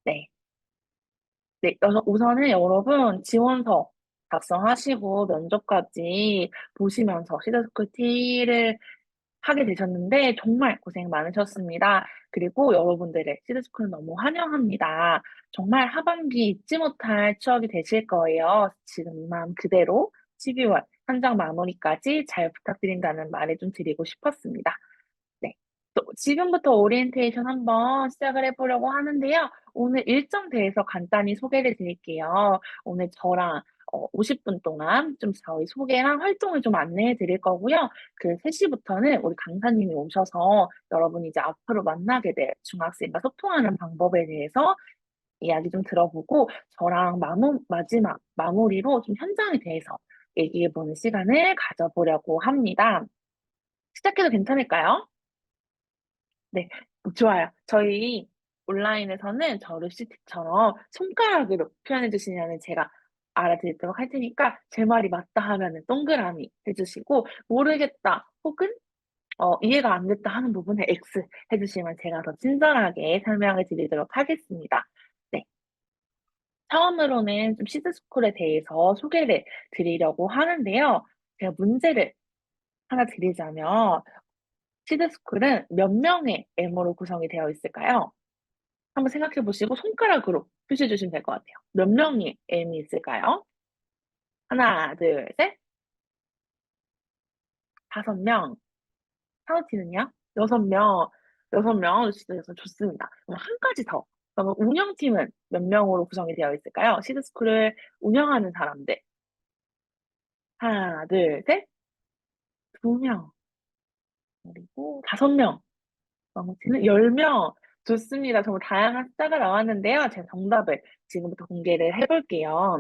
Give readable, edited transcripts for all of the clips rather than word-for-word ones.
네. 네, 우선은 여러분 지원서 작성하시고 면접까지 보시면서 시드스쿨 T를 하게 되셨는데 정말 고생 많으셨습니다. 그리고 여러분들의 시드스쿨 너무 환영합니다. 정말 하반기 잊지 못할 추억이 되실 거예요. 지금 이 마음 그대로 12월 현장 마무리까지 잘 부탁드린다는 말을 좀 드리고 싶었습니다. 네. 또 지금부터 오리엔테이션 한번 시작을 해보려고 하는데요. 오늘 일정 대해서 간단히 소개를 드릴게요. 오늘 저랑 50분 동안 좀 저희 소개랑 활동을 좀 안내해 드릴 거고요. 그 3시부터는 우리 강사님이 오셔서 여러분이 이제 앞으로 만나게 될 중학생과 소통하는 방법에 대해서 이야기 좀 들어보고 저랑 마지막 마무리로 좀 현장에 대해서 얘기해 보는 시간을 가져보려고 합니다. 시작해도 괜찮을까요? 네, 좋아요. 저희 온라인에서는 저 루시티처럼 손가락으로 표현해 주시면 제가 알아듣도록 할 테니까 제 말이 맞다 하면은 동그라미 해주시고 모르겠다 혹은 이해가 안 됐다 하는 부분에 X 해주시면 제가 더 친절하게 설명을 드리도록 하겠습니다. 네, 처음으로는 좀 시드스쿨에 대해서 소개를 드리려고 하는데요. 제가 문제를 하나 드리자면 시드스쿨은 몇 명의 M으로 구성이 되어 있을까요? 한번 생각해 보시고 손가락으로 표시해 주시면 될 것 같아요. 몇 명의 M이 있을까요? 하나, 둘, 셋. 5명. 파우티는요? 6명. 6명. 진짜 좋습니다. 그럼 한 가지 더. 그러면 운영팀은 몇 명으로 구성이 되어 있을까요? 시드스쿨을 운영하는 사람들. 하나, 둘, 셋. 2명. 그리고 5명. 나머지는 10명. 좋습니다. 정말 다양한 숫자가 나왔는데요. 제가 정답을 지금부터 공개를 해볼게요.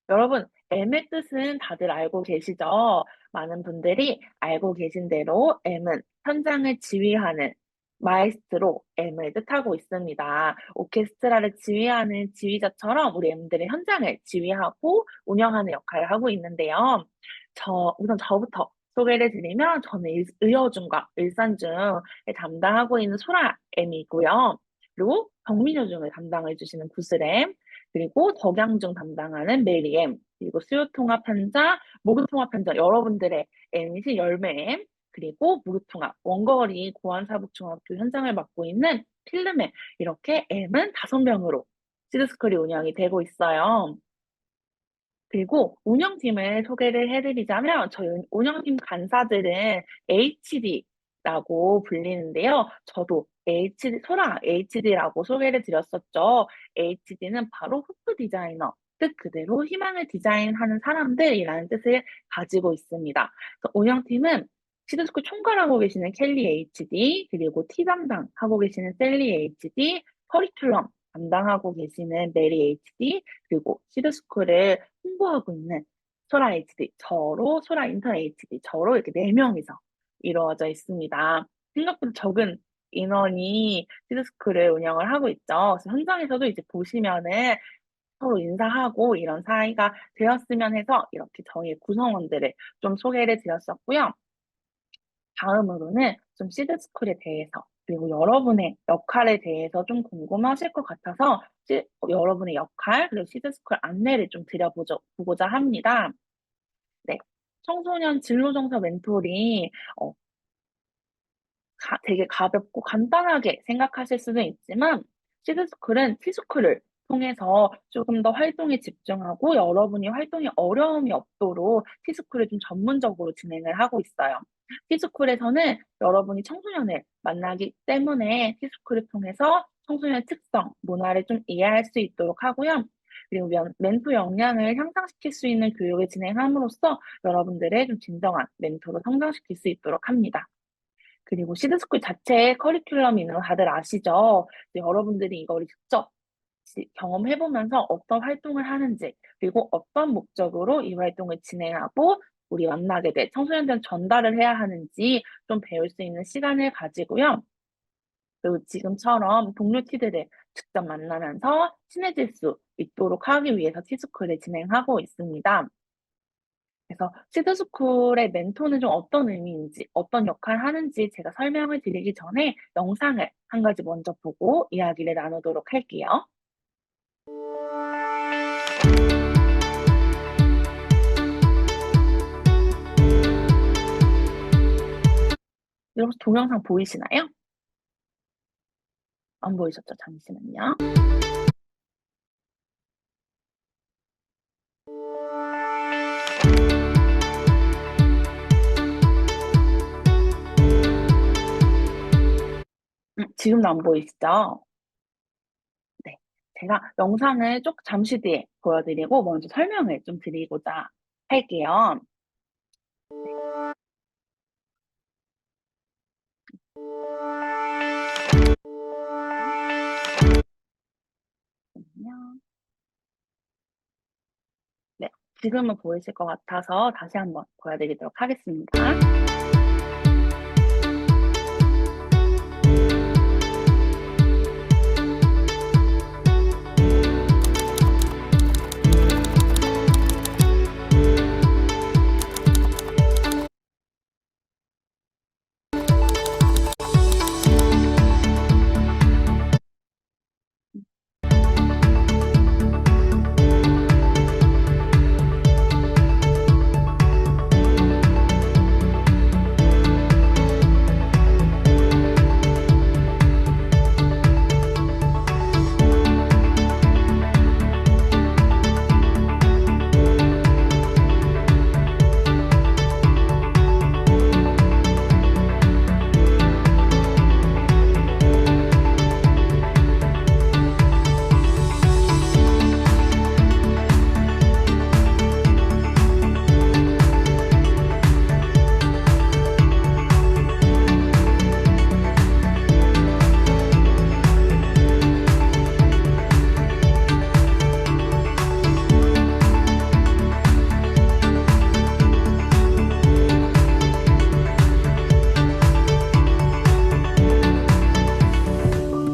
여러분, M의 뜻은 다들 알고 계시죠? 많은 분들이 알고 계신 대로 M은 현장을 지휘하는 마에스트로 M을 뜻하고 있습니다. 오케스트라를 지휘하는 지휘자처럼 우리 M들의 현장을 지휘하고 운영하는 역할을 하고 있는데요. 우선 저부터 소개를 드리면 저는 의여중과 일산중을 담당하고 있는 소라 M이고요. 그리고 정민여중을 담당해 주시는 구슬M, 그리고 덕양중 담당하는 메리엠, 그리고 수요통합현장, 목요통합현장, 여러분들의 MC 열매엠, 그리고 목요통합, 원거리 고안사북중학교 현장을 맡고 있는 필름엠, 이렇게 M은 5명으로 시드스쿨이 운영이 되고 있어요. 그리고 운영팀을 소개를 해드리자면 저희 운영팀 간사들은 HD라고 불리는데요. 저도 소라 HD라고 소개를 드렸었죠. HD는 바로 후프 디자이너, 뜻 그대로 희망을 디자인하는 사람들이라는 뜻을 가지고 있습니다. 그래서 운영팀은 시드스쿨 총괄하고 계시는 켈리 HD, 그리고 T 담당하고 계시는 셀리 HD, 커리큘럼 담당하고 계시는 메리 HD, 그리고 시드스쿨을 홍보하고 있는 소라 HD, 소라 인턴 HD, 저로 이렇게 4명이서 이루어져 있습니다. 생각보다 적은 인원이 시드스쿨을 운영을 하고 있죠. 그래서 현장에서도 이제 보시면은 서로 인사하고 이런 사이가 되었으면 해서 이렇게 저희 구성원들을 좀 소개를 드렸었고요. 다음으로는 좀 시드스쿨에 대해서, 그리고 여러분의 역할에 대해서 좀 궁금하실 것 같아서 여러분의 역할, 그리고 시드스쿨 안내를 좀 보고자 합니다. 네. 청소년 진로정서 멘토링, 어, 되게 가볍고 간단하게 생각하실 수는 있지만, 시드스쿨은 티스쿨을 통해서 조금 더 활동에 집중하고 여러분이 활동에 어려움이 없도록 티스쿨을 좀 전문적으로 진행을 하고 있어요. 티스쿨에서는 여러분이 청소년을 만나기 때문에 티스쿨을 통해서 청소년의 특성, 문화를 좀 이해할 수 있도록 하고요. 그리고 멘토 역량을 향상시킬 수 있는 교육을 진행함으로써 여러분들의 좀 진정한 멘토로 성장시킬 수 있도록 합니다. 그리고 시드스쿨 자체의 커리큘럼이는 다들 아시죠? 여러분들이 이거를 직접 경험해보면서 어떤 활동을 하는지, 그리고 어떤 목적으로 이 활동을 진행하고 우리 만나게 될 청소년들 전달을 해야 하는지 좀 배울 수 있는 시간을 가지고요. 그리고 지금처럼 동료 티들을 직접 만나면서 친해질 수 있도록 하기 위해서 티스쿨을 진행하고 있습니다. 그래서 시드스쿨의 멘토는 좀 어떤 의미인지, 어떤 역할을 하는지 제가 설명을 드리기 전에 영상을 한 가지 먼저 보고 이야기를 나누도록 할게요. 여러분 동영상 보이시나요? 안 보이셨죠? 잠시만요. 지금도 안 보이시죠? 네. 제가 영상을 쭉 잠시 뒤에 보여드리고 먼저 설명을 좀 드리고자 할게요. 잠시만요. 네. 지금은 보이실 것 같아서 다시 한번 보여드리도록 하겠습니다.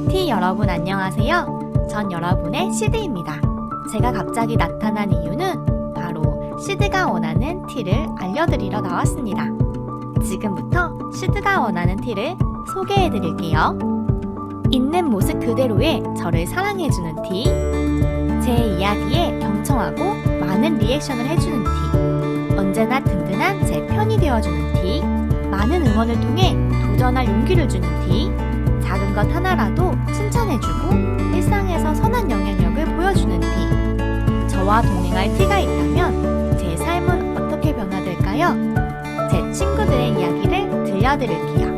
티 여러분 안녕하세요. 전 여러분의 시드입니다. 제가 갑자기 나타난 이유는 바로 시드가 원하는 티를 알려드리러 나왔습니다. 지금부터 시드가 원하는 티를 소개해드릴게요. 있는 모습 그대로의 저를 사랑해주는 티, 제 이야기에 경청하고 많은 리액션을 해주는 티, 언제나 든든한 제 편이 되어주는 티, 많은 응원을 통해 도전할 용기를 주는 티, 작은 것 하나라도 칭찬해주고 일상에서 선한 영향력을 보여주는 티. 저와 동행할 티가 있다면 제 삶은 어떻게 변화될까요? 제 친구들의 이야기를 들려드릴게요.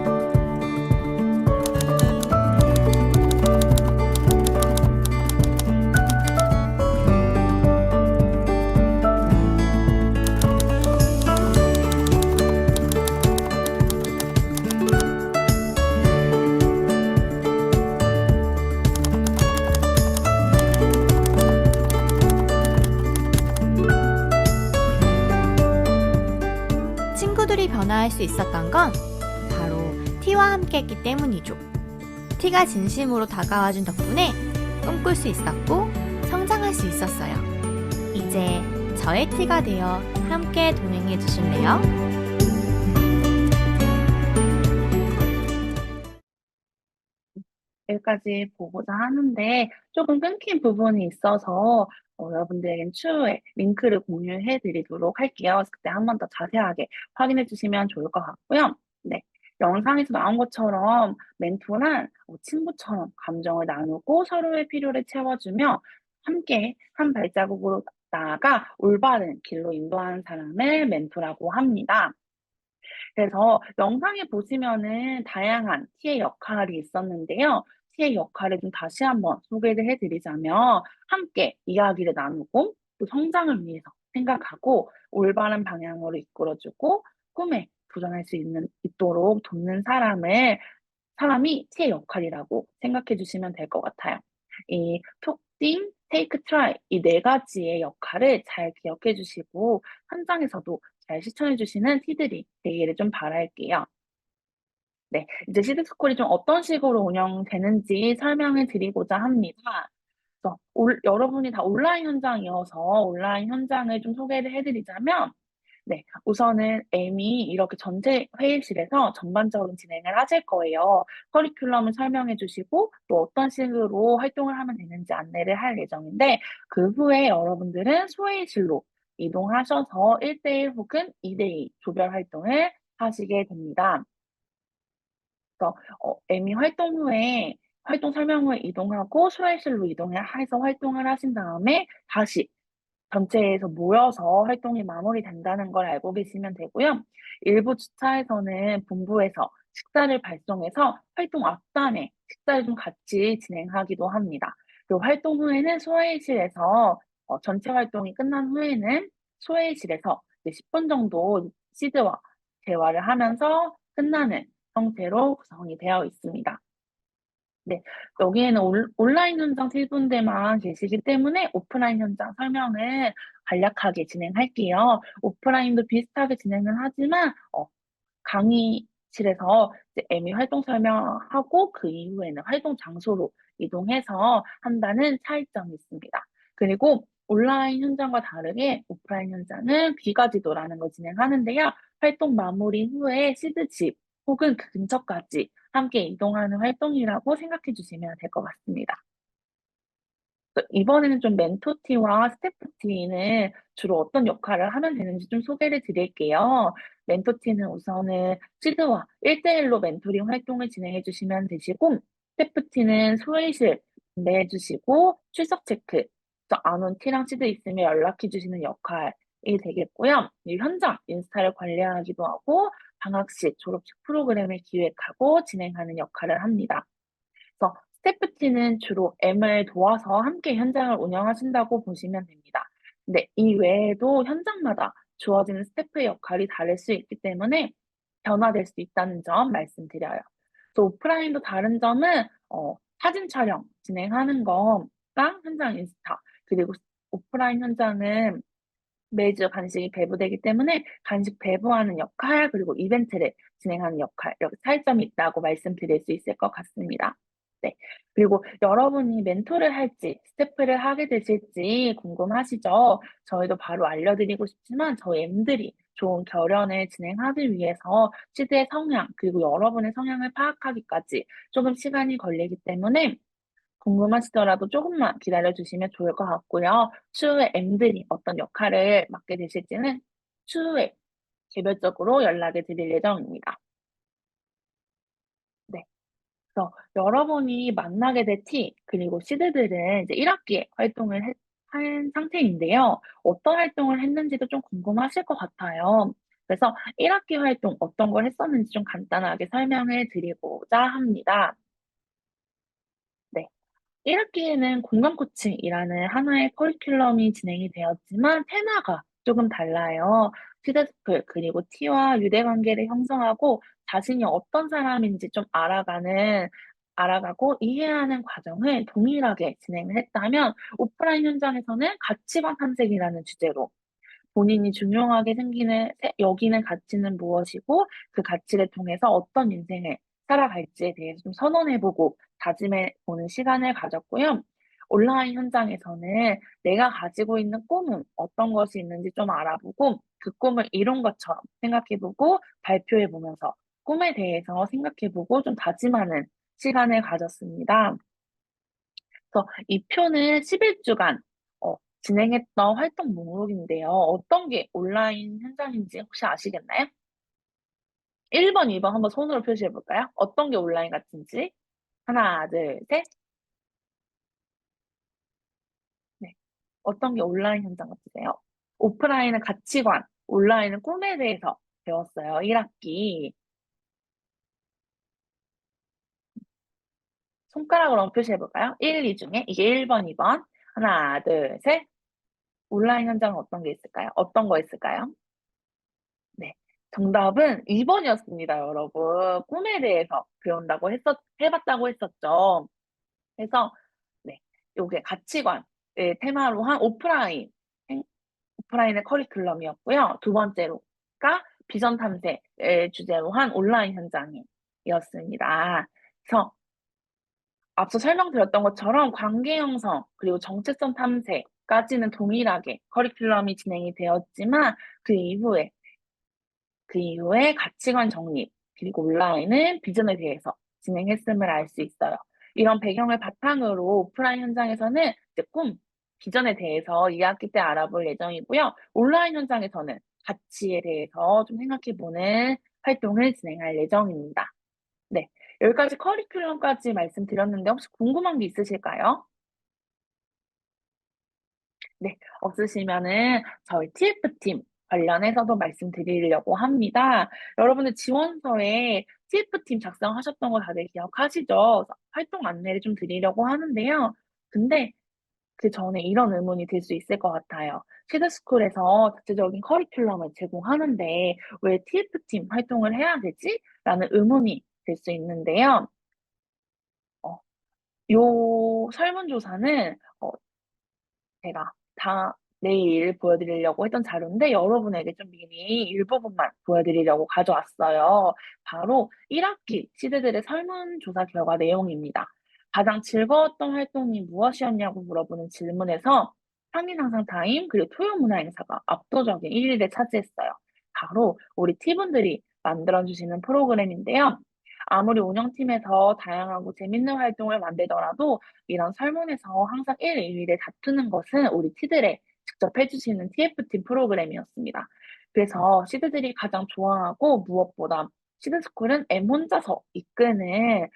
친구들이 변화할 수 있었던 건 바로 티와 함께 했기 때문이죠. 티가 진심으로 다가와준 덕분에 꿈꿀 수 있었고 성장할 수 있었어요. 이제 저의 티가 되어 함께 동행해 주실래요? 여기까지 보고자 하는데 조금 끊긴 부분이 있어서 여러분들에겐 추후에 링크를 공유해 드리도록 할게요. 그래서 그때 한 번 더 자세하게 확인해 주시면 좋을 것 같고요. 네. 영상에서 나온 것처럼 멘토란 친구처럼 감정을 나누고 서로의 필요를 채워주며 함께 한 발자국으로 나아가 올바른 길로 인도하는 사람을 멘토라고 합니다. 그래서 영상에 보시면은 다양한 T의 역할이 있었는데요. T의 역할을 좀 다시 한번 소개를 해드리자면 함께 이야기를 나누고 또 성장을 위해서 생각하고 올바른 방향으로 이끌어주고 꿈에 도전할 수 있도록 돕는 사람이 T의 역할이라고 생각해 주시면 될 것 같아요. 이 톡띵, 테이크 트라이 이 네 가지의 역할을 잘 기억해 주시고 현장에서도 잘 실천해 주시는 T들이 되기를 좀 바랄게요. 네. 이제 시드스쿨이 좀 어떤 식으로 운영되는지 설명을 드리고자 합니다. 그래서 여러분이 다 온라인 현장이어서 온라인 현장을 좀 소개를 해 드리자면 네, 우선은 M이 이렇게 전체 회의실에서 전반적인 진행을 하실 거예요. 커리큘럼을 설명해 주시고 또 어떤 식으로 활동을 하면 되는지 안내를 할 예정인데 그 후에 여러분들은 소회의실로 이동하셔서 1대1 혹은 2대2 조별 활동을 하시게 됩니다. 그래서 M이 활동 후에 활동 설명 후에 이동하고 소회의실로 이동해서 활동을 하신 다음에 다시 전체에서 모여서 활동이 마무리된다는 걸 알고 계시면 되고요. 일부 주차에서는 본부에서 식사를 발송해서 활동 앞단에 식사를 좀 같이 진행하기도 합니다. 그리고 활동 후에는 소회의실에서 전체 활동이 끝난 후에는 소회의실에서 이제 10분 정도 시드와 대화를 하면서 끝나는 형태로 구성이 되어 있습니다. 네, 여기에는 온라인 현장 3분대만 계시기 때문에 오프라인 현장 설명을 간략하게 진행할게요. 오프라인도 비슷하게 진행을 하지만 강의실에서 이제 M이 활동 설명하고 그 이후에는 활동 장소로 이동해서 한다는 차이점이 있습니다. 그리고 온라인 현장과 다르게 오프라인 현장은 비가지도라는 걸 진행하는데요. 활동 마무리 후에 시드집 혹은 그 근처까지 함께 이동하는 활동이라고 생각해 주시면 될 것 같습니다. 이번에는 좀 멘토티와 스태프티는 주로 어떤 역할을 하면 되는지 좀 소개를 드릴게요. 멘토티는 우선은 시드와 1대1로 멘토링 활동을 진행해 주시면 되시고, 스태프티는 소회의실 분배해 주시고, 출석 체크, 안 온 티랑 시드 있으면 연락해 주시는 역할이 되겠고요. 이 현장 인스타를 관리하기도 하고, 방학식, 졸업식 프로그램을 기획하고 진행하는 역할을 합니다. 그래서 스태프팀은 주로 M을 도와서 함께 현장을 운영하신다고 보시면 됩니다. 근데 이 외에도 현장마다 주어지는 스태프의 역할이 다를 수 있기 때문에 변화될 수 있다는 점 말씀드려요. 또 오프라인도 다른 점은 사진 촬영 진행하는 거랑 현장 인스타 그리고 오프라인 현장은 매주 간식이 배부되기 때문에 간식 배부하는 역할 그리고 이벤트를 진행하는 역할 이렇게 차이점이 있다고 말씀드릴 수 있을 것 같습니다. 네. 그리고 여러분이 멘토를 할지 스태프를 하게 되실지 궁금하시죠? 저희도 바로 알려드리고 싶지만 저희 M들이 좋은 결연을 진행하기 위해서 시대의 성향 그리고 여러분의 성향을 파악하기까지 조금 시간이 걸리기 때문에 궁금하시더라도 조금만 기다려주시면 좋을 것 같고요. 추후에 M들이 어떤 역할을 맡게 되실지는 추후에 개별적으로 연락을 드릴 예정입니다. 네. 그래서 여러분이 만나게 될 T, 그리고 시드들은 이제 1학기에 활동을 한 상태인데요. 어떤 활동을 했는지도 좀 궁금하실 것 같아요. 그래서 1학기 활동 어떤 걸 했었는지 좀 간단하게 설명을 드리고자 합니다. 네. 1학기에는 공간 코칭이라는 하나의 커리큘럼이 진행이 되었지만 테마가 조금 달라요. 시대스쿨 그리고 T와 유대 관계를 형성하고 자신이 어떤 사람인지 좀 알아가고 이해하는 과정을 동일하게 진행을 했다면 오프라인 현장에서는 가치관 탐색이라는 주제로 본인이 중요하게 여기는 가치는 무엇이고 그 가치를 통해서 어떤 인생을 살아갈지에 대해서 좀 선언해보고 다짐해보는 시간을 가졌고요. 온라인 현장에서는 내가 가지고 있는 꿈은 어떤 것이 있는지 좀 알아보고 그 꿈을 이룬 것처럼 생각해보고 발표해보면서 꿈에 대해서 생각해보고 좀 다짐하는 시간을 가졌습니다. 그래서 이 표는 11주간 진행했던 활동 목록인데요. 어떤 게 온라인 현장인지 혹시 아시겠나요? 1번, 2번 한번 손으로 표시해 볼까요? 어떤 게 온라인 같은지. 하나, 둘, 셋. 네. 어떤 게 온라인 현장 같으세요? 오프라인은 가치관, 온라인은 꿈에 대해서 배웠어요. 1학기. 손가락으로 한번 표시해 볼까요? 1, 2 중에 이게 1번, 2번. 하나, 둘, 셋. 온라인 현장은 어떤 게 있을까요? 어떤 거 있을까요? 네. 정답은 2번이었습니다, 여러분. 꿈에 대해서 해봤다고 했었죠. 그래서, 네. 요게 가치관을 테마로 한 오프라인의 커리큘럼이었고요. 두 번째로가 비전 탐색을 주제로 한 온라인 현장이었습니다. 그래서 앞서 설명드렸던 것처럼 관계 형성, 그리고 정체성 탐색까지는 동일하게 커리큘럼이 진행이 되었지만 그 이후에 그 이후에 가치관 정립, 그리고 온라인은 비전에 대해서 진행했음을 알 수 있어요. 이런 배경을 바탕으로 오프라인 현장에서는 이제 꿈, 비전에 대해서 2학기 때 알아볼 예정이고요. 온라인 현장에서는 가치에 대해서 좀 생각해보는 활동을 진행할 예정입니다. 네. 여기까지 커리큘럼까지 말씀드렸는데 혹시 궁금한 게 있으실까요? 네. 없으시면은 저희 TF팀 관련해서도 말씀드리려고 합니다. 여러분들 지원서에 TF팀 작성하셨던 거 다들 기억하시죠? 그래서 활동 안내를 좀 드리려고 하는데요. 근데 그전에 이런 의문이 들 수 있을 것 같아요. 시드스쿨에서 자체적인 커리큘럼을 제공하는데 왜 TF팀 활동을 해야 되지? 라는 의문이 들 수 있는데요. 어, 요 설문조사는 제가 다 내일 보여드리려고 했던 자료인데 여러분에게 좀 미리 일부분만 보여드리려고 가져왔어요. 바로 1학기 시드들의 설문조사 결과 내용입니다. 가장 즐거웠던 활동이 무엇이었냐고 물어보는 질문에서 상인상상 타임 그리고 토요문화행사가 압도적인 1위를 차지했어요. 바로 우리 팀원들이 만들어주시는 프로그램인데요. 아무리 운영팀에서 다양하고 재밌는 활동을 만들더라도 이런 설문에서 항상 1, 2위를 다투는 것은 우리 티들의 직접 해주시는 TF팀 프로그램이었습니다. 그래서 시드들이 가장 좋아하고 무엇보다 시드스쿨은 M 혼자서 이끄는,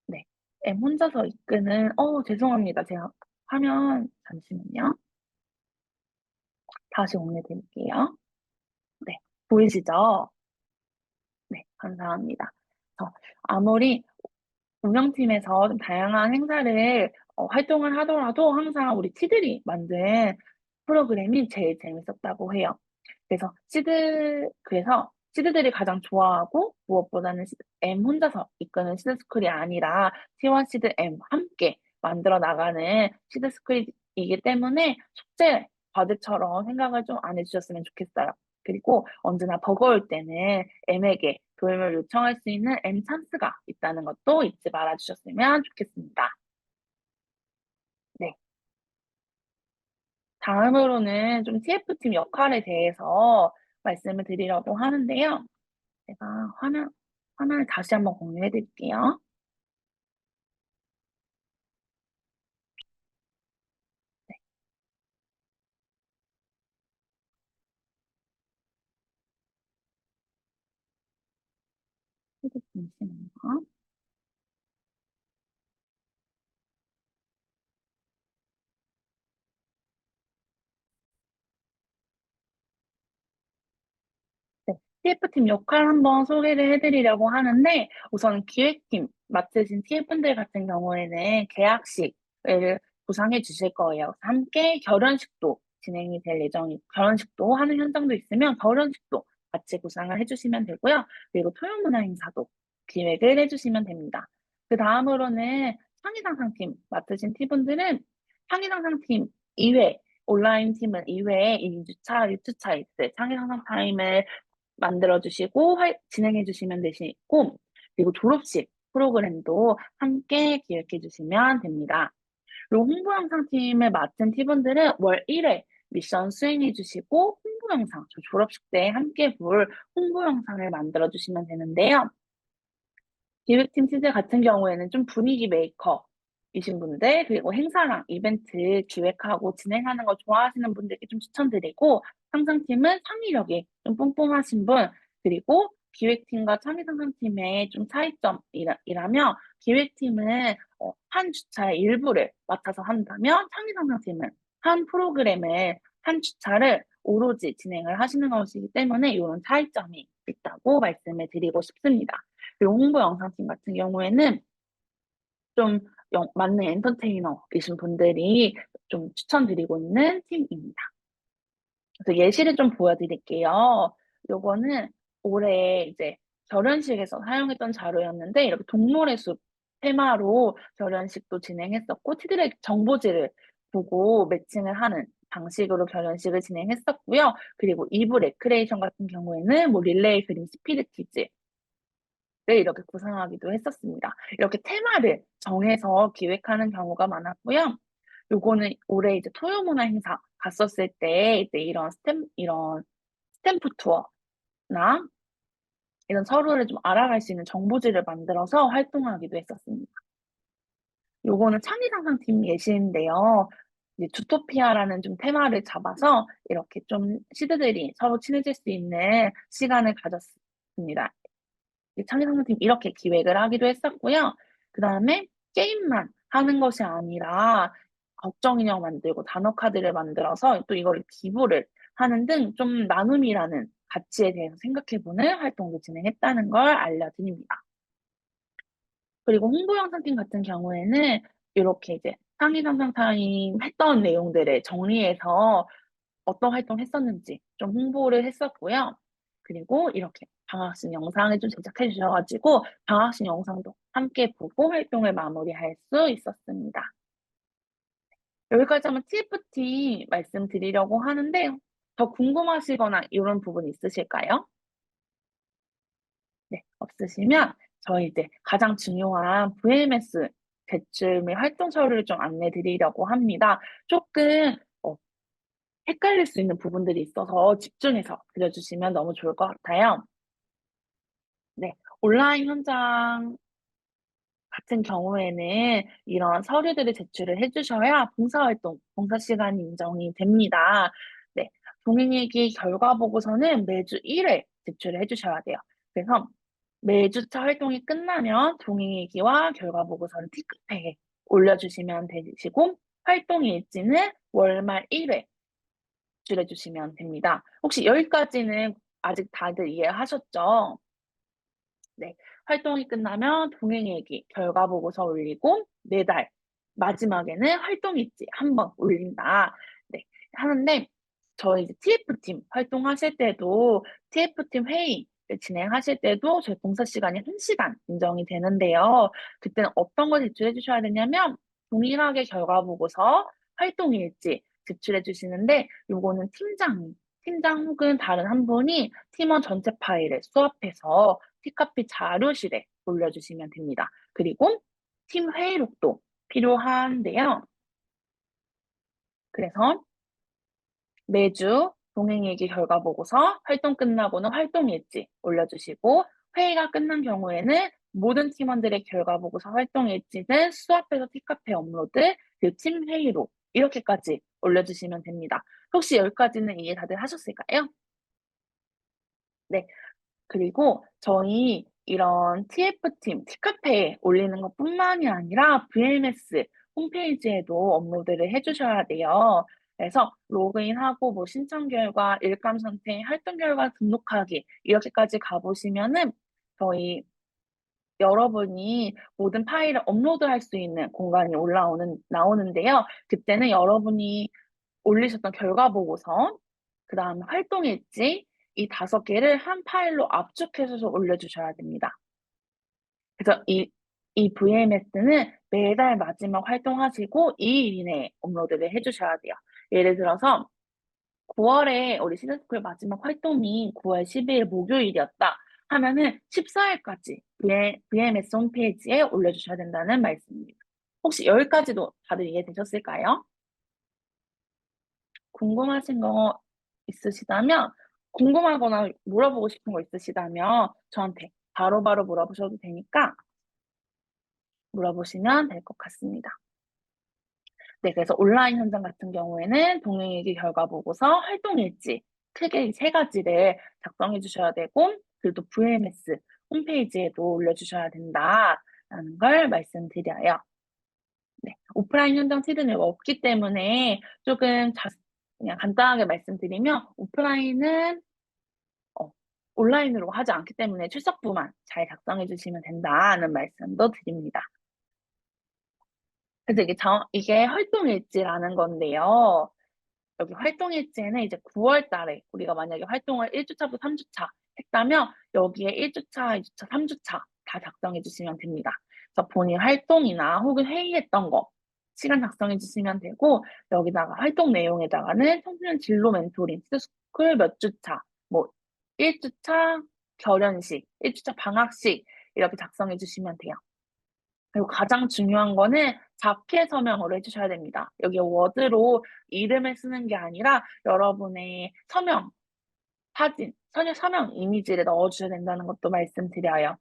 네, M 혼자서 이끄는, 죄송합니다. 제가 화면, 잠시만요. 다시 공유드릴게요. 네, 보이시죠? 네, 감사합니다. 아무리 운영팀에서 좀 다양한 행사를 활동을 하더라도 항상 우리 티들이 만든 프로그램이 제일 재밌었다고 해요. 그래서 시드들이 가장 좋아하고 무엇보다는 M 혼자서 이끄는 시드스쿨이 아니라 T1 시드 M 함께 만들어 나가는 시드스쿨이기 때문에 숙제 과제처럼 생각을 좀 안 해주셨으면 좋겠어요. 그리고 언제나 버거울 때는 M에게 도움을 요청할 수 있는 M 찬스가 있다는 것도 잊지 말아 주셨으면 좋겠습니다. 네. 다음으로는 좀 TF팀 역할에 대해서 말씀을 드리려고 하는데요. 제가 화면을 다시 한번 공유해 드릴게요. 잠시만요. 네, TF팀 역할 한번 소개를 해드리려고 하는데, 우선 기획팀 맡으신 TF분들 같은 경우에는 계약식을 구상해 주실 거예요. 함께 결혼식도 진행이 될 결혼식도 하는 현장도 있으면 결혼식도 같이 구상을 해주시면 되고요. 그리고 토요문화 행사도 기획을 해주시면 됩니다. 그 다음으로는 창의상상팀 맡으신 팀분들은 창의상상팀 이외, 온라인 팀은 이외에 2주차, 6주차 있을 창의상상 타임을 만들어주시고 진행해주시면 되시고 그리고 졸업식 프로그램도 함께 기획해주시면 됩니다. 그리고 홍보 영상팀을 맡은 팀원들은 월 1회 미션 수행해주시고 홍보 영상, 저 졸업식 때 함께 볼 홍보 영상을 만들어주시면 되는데요. 기획팀 팀들 같은 경우에는 좀 분위기 메이커이신 분들, 그리고 행사랑 이벤트 기획하고 진행하는 거 좋아하시는 분들께 좀 추천드리고, 상상팀은 창의력이 좀 뿜뿜하신 분, 그리고 기획팀과 창의상상팀의 좀 차이점이라면, 기획팀은 한 주차의 일부를 맡아서 한다면, 창의상상팀은 한 프로그램을, 한 주차를 오로지 진행을 하시는 것이기 때문에 이런 차이점이 있다고 말씀을 드리고 싶습니다. 그리고 홍보 영상팀 같은 경우에는 좀 맞는 엔터테이너이신 분들이 좀 추천드리고 있는 팀입니다. 그래서 예시를 좀 보여드릴게요. 요거는 올해 이제 결혼식에서 사용했던 자료였는데 이렇게 동물의 숲 테마로 결혼식도 진행했었고 티들의 정보지를 보고 매칭을 하는 방식으로 결혼식을 진행했었고요. 그리고 2부 레크레이션 같은 경우에는 뭐 릴레이 그림 스피드 퀴즈 이렇게 구상하기도 했었습니다. 이렇게 테마를 정해서 기획하는 경우가 많았고요. 요거는 올해 이제 토요문화 행사 갔었을 때 이제 이런 스탬프 투어나 이런 서로를 좀 알아갈 수 있는 정보지를 만들어서 활동하기도 했었습니다. 요거는 창의상상팀 예시인데요. 이제 주토피아라는 좀 테마를 잡아서 이렇게 좀 시드들이 서로 친해질 수 있는 시간을 가졌습니다. 창의상상팀 이렇게 기획을 하기도 했었고요. 그 다음에 게임만 하는 것이 아니라 걱정 인형 만들고 단어 카드를 만들어서 또 이거를 기부를 하는 등 좀 나눔이라는 가치에 대해서 생각해보는 활동도 진행했다는 걸 알려드립니다. 그리고 홍보 영상팀 같은 경우에는 이렇게 이제 상의 상상타임 했던 내용들을 정리해서 어떤 활동 했었는지 좀 홍보를 했었고요. 그리고 이렇게 방학식 영상을 좀 제작해 주셔가지고 방학식 영상도 함께 보고 활동을 마무리할 수 있었습니다. 여기까지 한번 TFT 말씀드리려고 하는데 더 궁금하시거나 이런 부분 있으실까요? 네, 없으시면 저희 이제 가장 중요한 VMS 제출 및 활동 서류를 좀 안내 드리려고 합니다. 조금 헷갈릴 수 있는 부분들이 있어서 집중해서 들려주시면 너무 좋을 것 같아요. 네, 온라인 현장 같은 경우에는 이런 서류들을 제출을 해주셔야 봉사활동, 봉사 시간이 인정이 됩니다. 네, 동행일기 결과 보고서는 매주 1회 제출을 해주셔야 돼요. 그래서 매주차 활동이 끝나면 동행일기와 결과 보고서를 티켓에 올려주시면 되시고 활동 일지는 월말 1회 제출해주시면 됩니다. 혹시 여기까지는 아직 다들 이해하셨죠? 네. 활동이 끝나면 동행일기, 결과 보고서 올리고 매달 마지막에는 활동 일지 한 번 올린다. 네. 하는데 저희 이제 TF팀 활동하실 때도 TF팀 회의를 진행하실 때도 저희 봉사 시간이 1시간 인정이 되는데요. 그때는 어떤 걸 제출해 주셔야 되냐면 동일하게 결과 보고서, 활동 일지 제출해 주시는데 요거는 팀장 혹은 다른 한 분이 팀원 전체 파일을 수합해서 티카피 자료실에 올려주시면 됩니다. 그리고 팀 회의록도 필요한데요. 그래서 매주 동행일기 결과 보고서, 활동 끝나고는 활동 일지 올려주시고 회의가 끝난 경우에는 모든 팀원들의 결과 보고서, 활동 일지는 수합해서 티카페 업로드, 그 팀 회의록 이렇게까지 올려주시면 됩니다. 혹시 여기까지는 이해 다들 하셨을까요? 네. 그리고 저희 이런 TF팀, 티카페에 올리는 것뿐만이 아니라 VMS 홈페이지에도 업로드를 해주셔야 돼요. 그래서 로그인하고 뭐 신청 결과, 일감 선택, 활동 결과 등록하기 이렇게까지 가보시면은 저희 여러분이 모든 파일을 업로드할 수 있는 공간이 나오는데요. 그때는 여러분이 올리셨던 결과 보고서, 그 다음에 활동 일지, 이 5개를 한 파일로 압축해서 올려주셔야 됩니다. 그래서 이 VMS는 매달 마지막 활동하시고 2일 이내에 업로드를 해주셔야 돼요. 예를 들어서 9월에 우리 시즌스쿨 마지막 활동이 9월 12일 목요일이었다 하면은 14일까지 VMS 홈페이지에 올려주셔야 된다는 말씀입니다. 혹시 여기까지도 다들 이해되셨을까요? 궁금하신 거 있으시다면, 궁금하거나 물어보고 싶은 거 있으시다면 저한테 바로바로 물어보셔도 되니까 물어보시면 될 것 같습니다. 네, 그래서 온라인 현장 같은 경우에는 동행일기 결과 보고서, 활동 일지 크게 이 3가지를 작성해 주셔야 되고, 그리고 또 VMS 홈페이지에도 올려주셔야 된다라는 걸 말씀드려요. 네, 오프라인 현장 티드는 없기 때문에 조금 그냥 간단하게 말씀드리면 오프라인은 어, 온라인으로 하지 않기 때문에 출석부만 잘 작성해 주시면 된다는 말씀도 드립니다. 그래서 이게 활동일지라는 건데요. 여기 활동일지에는 이제 9월 달에 우리가 만약에 활동을 1주차부터 3주차 했다면 여기에 1주차, 2주차, 3주차 다 작성해 주시면 됩니다. 그래서 본인 활동이나 혹은 회의했던 거 시간 작성해 주시면 되고 여기다가 활동 내용에다가는 청소년 진로 멘토링, 스쿨 몇 주차, 뭐 1주차 결연식, 1주차 방학식 이렇게 작성해 주시면 돼요. 그리고 가장 중요한 거는 자폐 서명으로 해주셔야 됩니다. 여기 워드로 이름을 쓰는 게 아니라 여러분의 서명, 사진, 서명 이미지를 넣어주셔야 된다는 것도 말씀드려요.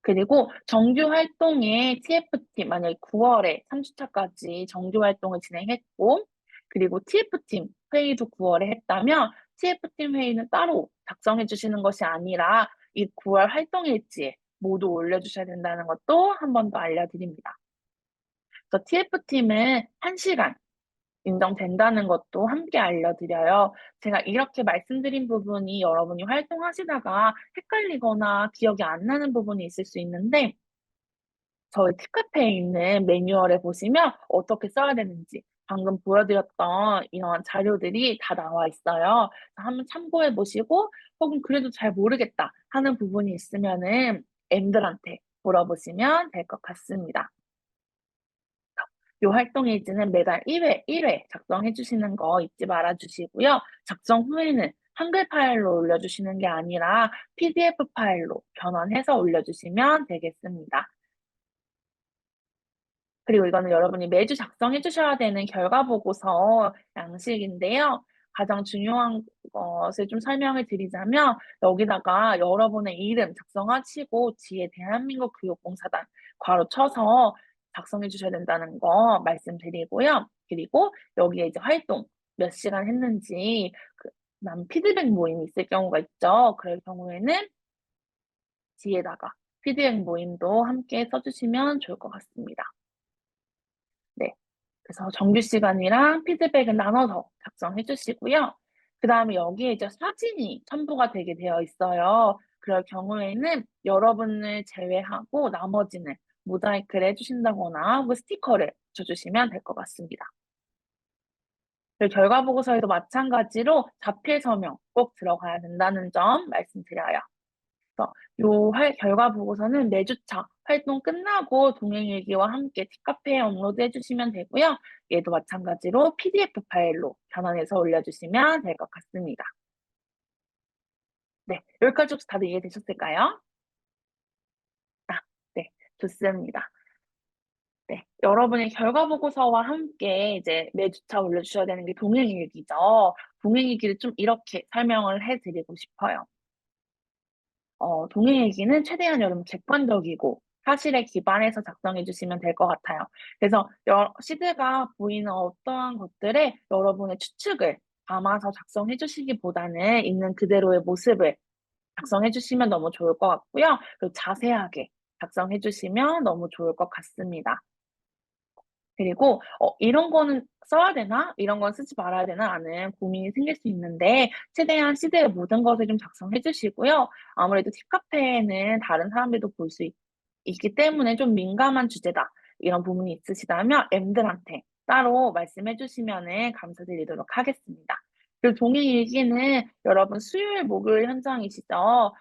그리고 정규 활동에 TF팀, 만약에 9월에 3주차까지 정규 활동을 진행했고, 그리고 TF팀 회의도 9월에 했다면, TF팀 회의는 따로 작성해 주시는 것이 아니라, 이 9월 활동 일지에 모두 올려주셔야 된다는 것도 한 번 더 알려드립니다. 그래서 TF팀은 1시간 인정된다는 것도 함께 알려드려요. 제가 이렇게 말씀드린 부분이 여러분이 활동하시다가 헷갈리거나 기억이 안 나는 부분이 있을 수 있는데, 저희 팁카페에 있는 매뉴얼에 보시면 어떻게 써야 되는지 방금 보여드렸던 이런 자료들이 다 나와 있어요. 한번 참고해 보시고 혹은 그래도 잘 모르겠다 하는 부분이 있으면은 M들한테 물어보시면 될 것 같습니다. 요 활동 일지는 매달 1회 작성해 주시는 거 잊지 말아 주시고요. 작성 후에는 한글 파일로 올려주시는 게 아니라 PDF 파일로 변환해서 올려주시면 되겠습니다. 그리고 이거는 여러분이 매주 작성해 주셔야 되는 결과 보고서 양식인데요. 가장 중요한 것을 좀 설명을 드리자면 여기다가 여러분의 이름 작성하시고 뒤에 대한민국 교육봉사단 괄호 쳐서 작성해 주셔야 된다는 거 말씀드리고요. 그리고 여기에 이제 활동 몇 시간 했는지 남 피드백 모임이 있을 경우가 있죠. 그럴 경우에는 뒤에다가 피드백 모임도 함께 써주시면 좋을 것 같습니다. 네. 그래서 정규 시간이랑 피드백을 나눠서 작성해 주시고요. 그다음에 여기에 이제 사진이 첨부가 되게 되어 있어요. 그럴 경우에는 여러분을 제외하고 나머지는 모자이크를 해 주신다거나 혹은 스티커를 붙여 주시면 될 것 같습니다. 그리고 결과 보고서에도 마찬가지로 자필 서명 꼭 들어가야 된다는 점 말씀드려요. 그래서 결과 보고서는 매주차 활동 끝나고 동행일기와 함께 팁카페에 업로드해 주시면 되고요. 얘도 마찬가지로 PDF 파일로 변환해서 올려주시면 될 것 같습니다. 네, 여기까지 혹시 다들 이해되셨을까요? 네, 좋습니다. 네, 여러분의 결과 보고서와 함께 이제 매주차 올려주셔야 되는 게 동행일기죠. 동행일기를 좀 이렇게 설명을 해드리고 싶어요. 동행 얘기는 최대한 여러분 객관적이고 사실에 기반해서 작성해 주시면 될 것 같아요. 그래서 시드가 보이는 어떠한 것들에 여러분의 추측을 담아서 작성해 주시기보다는 있는 그대로의 모습을 작성해 주시면 너무 좋을 것 같고요. 그리고 자세하게 작성해 주시면 너무 좋을 것 같습니다. 그리고 이런 거는 써야 되나? 이런 건 쓰지 말아야 되나? 하는 고민이 생길 수 있는데 최대한 시대의 모든 것을 좀 작성해 주시고요. 아무래도 팁카페에는 다른 사람들도 볼 수 있기 때문에 좀 민감한 주제다. 이런 부분이 있으시다면 M들한테 따로 말씀해 주시면은 감사드리도록 하겠습니다. 그리고 동행 일기는 여러분 수요일, 목요일 현장이시죠?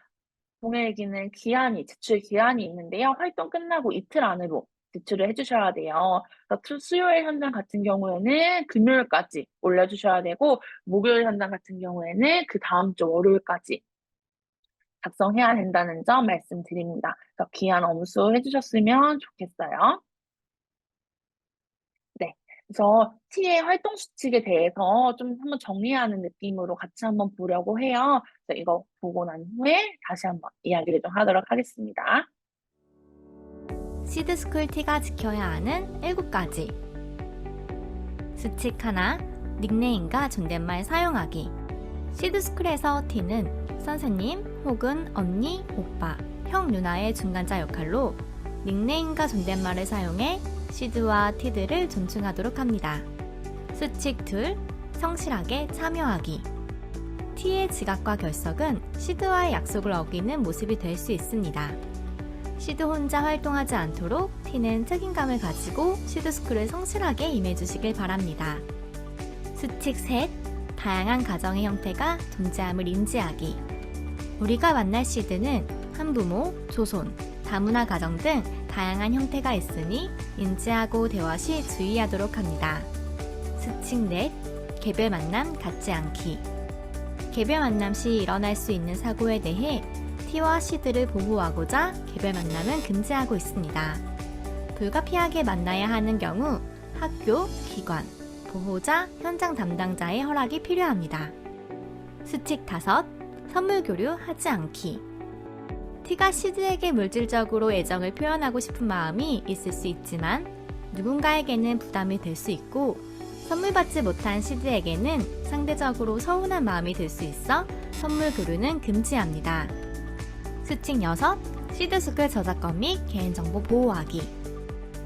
동행 일기는 제출 기한이 있는데요. 활동 끝나고 이틀 안으로 제출을 해주셔야 돼요. 그래서 수요일 현장 같은 경우에는 금요일까지 올려주셔야 되고, 목요일 현장 같은 경우에는 그 다음 주 월요일까지 작성해야 된다는 점 말씀드립니다. 그래서 기한 엄수 해주셨으면 좋겠어요. 네. 그래서 T의 활동 수칙에 대해서 좀 한번 정리하는 느낌으로 같이 한번 보려고 해요. 그래서 이거 보고 난 후에 다시 한번 이야기를 좀 하도록 하겠습니다. 시드스쿨 T가 지켜야 하는 7가지. 수칙 하나, 닉네임과 존댓말 사용하기. 시드스쿨에서 T는 선생님 혹은 언니, 오빠, 형, 누나의 중간자 역할로 닉네임과 존댓말을 사용해 시드와 T들을 존중하도록 합니다. 수칙 둘, 성실하게 참여하기. T의 지각과 결석은 시드와의 약속을 어기는 모습이 될 수 있습니다. 시드 혼자 활동하지 않도록 T는 책임감을 가지고 시드스쿨을 성실하게 임해주시길 바랍니다. 수칙 셋, 다양한 가정의 형태가 존재함을 인지하기. 우리가 만날 시드는 한부모, 조손, 다문화 가정 등 다양한 형태가 있으니 인지하고 대화 시 주의하도록 합니다. 수칙 넷, 개별 만남 갖지 않기. 개별 만남 시 일어날 수 있는 사고에 대해 T와 C들을 보호하고자 개별 만남은 금지하고 있습니다. 불가피하게 만나야 하는 경우 학교, 기관, 보호자, 현장 담당자의 허락이 필요합니다. 수칙 5. 선물 교류 하지 않기. T가 시드에게 물질적으로 애정을 표현하고 싶은 마음이 있을 수 있지만 누군가에게는 부담이 될 수 있고 선물 받지 못한 시드에게는 상대적으로 서운한 마음이 들 수 있어 선물 교류는 금지합니다. 수칙 6. 시드스쿨 저작권 및 개인정보 보호하기.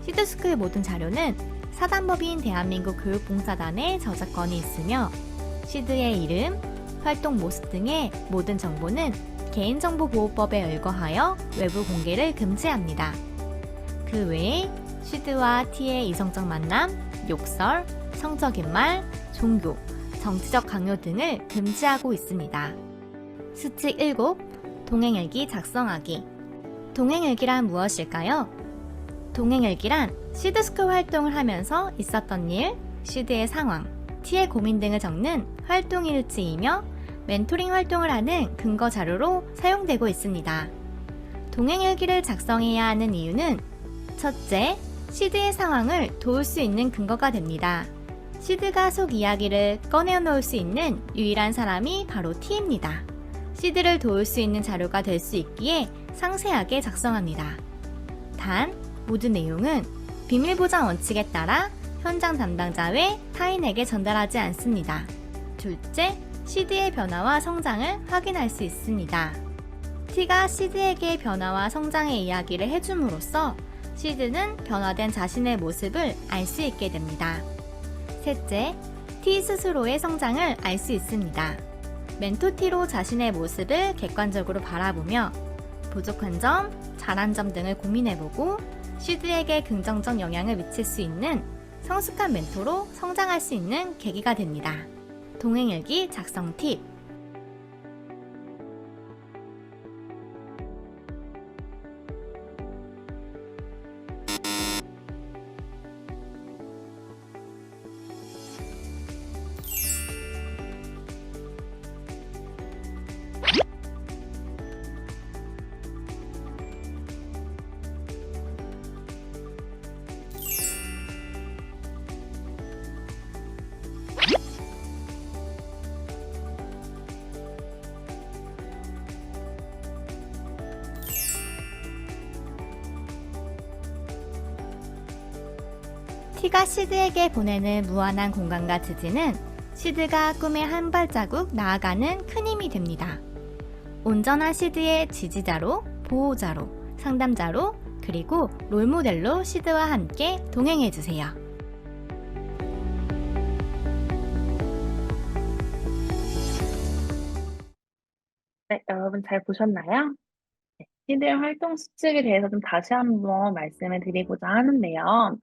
시드스쿨 모든 자료는 사단법인 대한민국 교육봉사단의 저작권이 있으며 시드의 이름, 활동 모습 등의 모든 정보는 개인정보보호법에 의거하여 외부 공개를 금지합니다. 그 외에 시드와 T의 이성적 만남, 욕설, 성적인 말, 종교, 정치적 강요 등을 금지하고 있습니다. 수칙 7. 동행일기 작성하기. 동행일기란 무엇일까요? 동행일기란 시드스쿨 활동을 하면서 있었던 일, 시드의 상황, T의 고민 등을 적는 활동일지이며 멘토링 활동을 하는 근거 자료로 사용되고 있습니다. 동행일기를 작성해야 하는 이유는 첫째, 시드의 상황을 도울 수 있는 근거가 됩니다. 시드가 속 이야기를 꺼내놓을 수 있는 유일한 사람이 바로 T입니다. 시드를 도울 수 있는 자료가 될 수 있기에 상세하게 작성합니다. 단, 모든 내용은 비밀보장 원칙에 따라 현장 담당자 외 타인에게 전달하지 않습니다. 둘째, 시드의 변화와 성장을 확인할 수 있습니다. T가 시드에게 변화와 성장의 이야기를 해줌으로써 시드는 변화된 자신의 모습을 알 수 있게 됩니다. 셋째, T 스스로의 성장을 알 수 있습니다. 멘토 T로 자신의 모습을 객관적으로 바라보며 부족한 점, 잘한 점 등을 고민해보고 시드에게 긍정적 영향을 미칠 수 있는 성숙한 멘토로 성장할 수 있는 계기가 됩니다. 동행일기 작성 팁. T가 시드에게 보내는 무한한 공간과 지지는 시드가 꿈에 한 발자국 나아가는 큰 힘이 됩니다. 온전한 시드의 지지자로, 보호자로, 상담자로, 그리고 롤모델로 시드와 함께 동행해주세요. 네, 여러분 잘 보셨나요? 네, 시드의 활동 수칙에 대해서 좀 다시 한번 말씀을 드리고자 하는데요.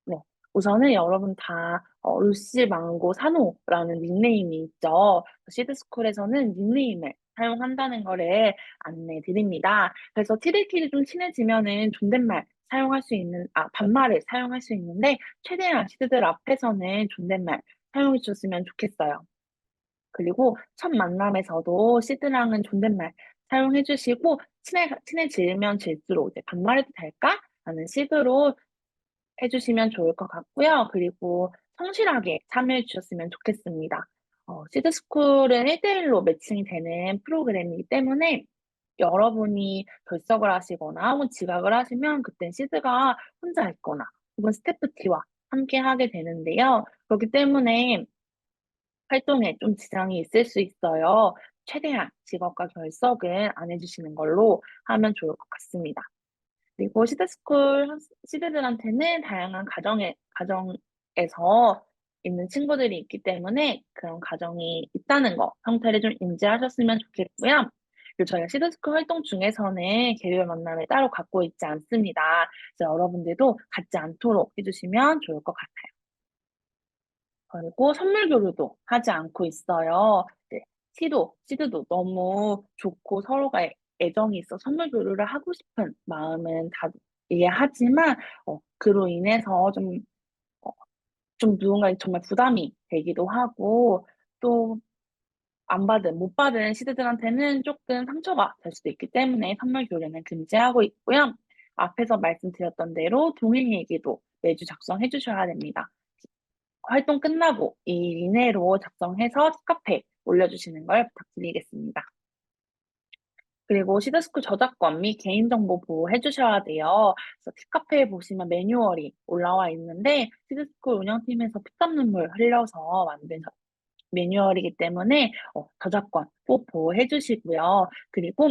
네, 우선은 여러분 다 루시 망고 산호라는 닉네임이 있죠. 시드스쿨에서는 닉네임을 사용한다는 거를 안내 드립니다. 그래서 티들끼리 좀 친해지면은 존댓말 사용할 수 있는, 반말을 사용할 수 있는데 최대한 시드들 앞에서는 존댓말 사용해 주셨으면 좋겠어요. 그리고 첫 만남에서도 시드랑은 존댓말 사용해 주시고 친해지면 질수록 이제 반말해도 될까? 라는 식으로 해주시면 좋을 것 같고요. 그리고 성실하게 참여해 주셨으면 좋겠습니다. 시드스쿨은 1대1로 매칭이 되는 프로그램이기 때문에 여러분이 결석을 하시거나 혹은 지각을 하시면 그땐 시드가 혼자 있거나 혹은 스태프 T와 함께 하게 되는데요. 그렇기 때문에 활동에 좀 지장이 있을 수 있어요. 최대한 지각과 결석은 안 해주시는 걸로 하면 좋을 것 같습니다. 그리고 시드들한테는 다양한 가정에서 있는 친구들이 있기 때문에 그런 가정이 있다는 거, 형태를 좀 인지하셨으면 좋겠고요. 그리고 저희가 시드스쿨 활동 중에서는 개별 만남을 따로 갖고 있지 않습니다. 그래서 여러분들도 갖지 않도록 해주시면 좋을 것 같아요. 그리고 선물 교류도 하지 않고 있어요. 네, 시드도 너무 좋고 서로가 애정이 있어 선물 교류를 하고 싶은 마음은 다 이해하지만, 그로 인해서 어, 좀 누군가에게 정말 부담이 되기도 하고, 또 못 받은 시드들한테는 조금 상처가 될 수도 있기 때문에 선물 교류는 금지하고 있고요. 앞에서 말씀드렸던 대로 동행 얘기도 매주 작성해 주셔야 됩니다. 활동 끝나고 이 이내로 작성해서 카페 올려주시는 걸 부탁드리겠습니다. 그리고 시드스쿨 저작권 및 개인정보 보호 해주셔야 돼요. 그래서 팁카페에 보시면 매뉴얼이 올라와 있는데 시드스쿨 운영팀에서 피땀 눈물 흘려서 만든 매뉴얼이기 때문에 저작권 꼭 보호해 주시고요. 그리고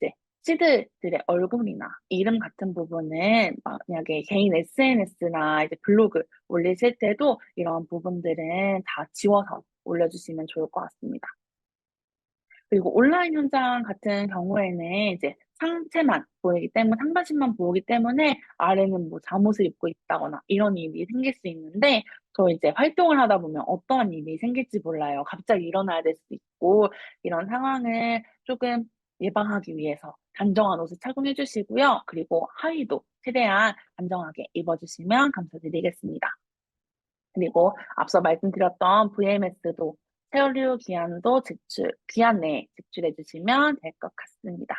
이제 시드들의 얼굴이나 이름 같은 부분은 만약에 개인 SNS나 이제 블로그 올리실 때도 이런 부분들은 다 지워서 올려주시면 좋을 것 같습니다. 그리고 온라인 현장 같은 경우에는 이제 상체만 보이기 때문에 상반신만 보이기 때문에 아래는 뭐 잠옷을 입고 있다거나 이런 일이 생길 수 있는데 저 이제 활동을 하다 보면 어떠한 일이 생길지 몰라요. 갑자기 일어나야 될 수도 있고 이런 상황을 조금 예방하기 위해서 단정한 옷을 착용해 주시고요. 그리고 하의도 최대한 단정하게 입어 주시면 감사드리겠습니다. 그리고 앞서 말씀드렸던 VMS도 세월유 기한도 기한 내에 제출해 주시면 될 것 같습니다.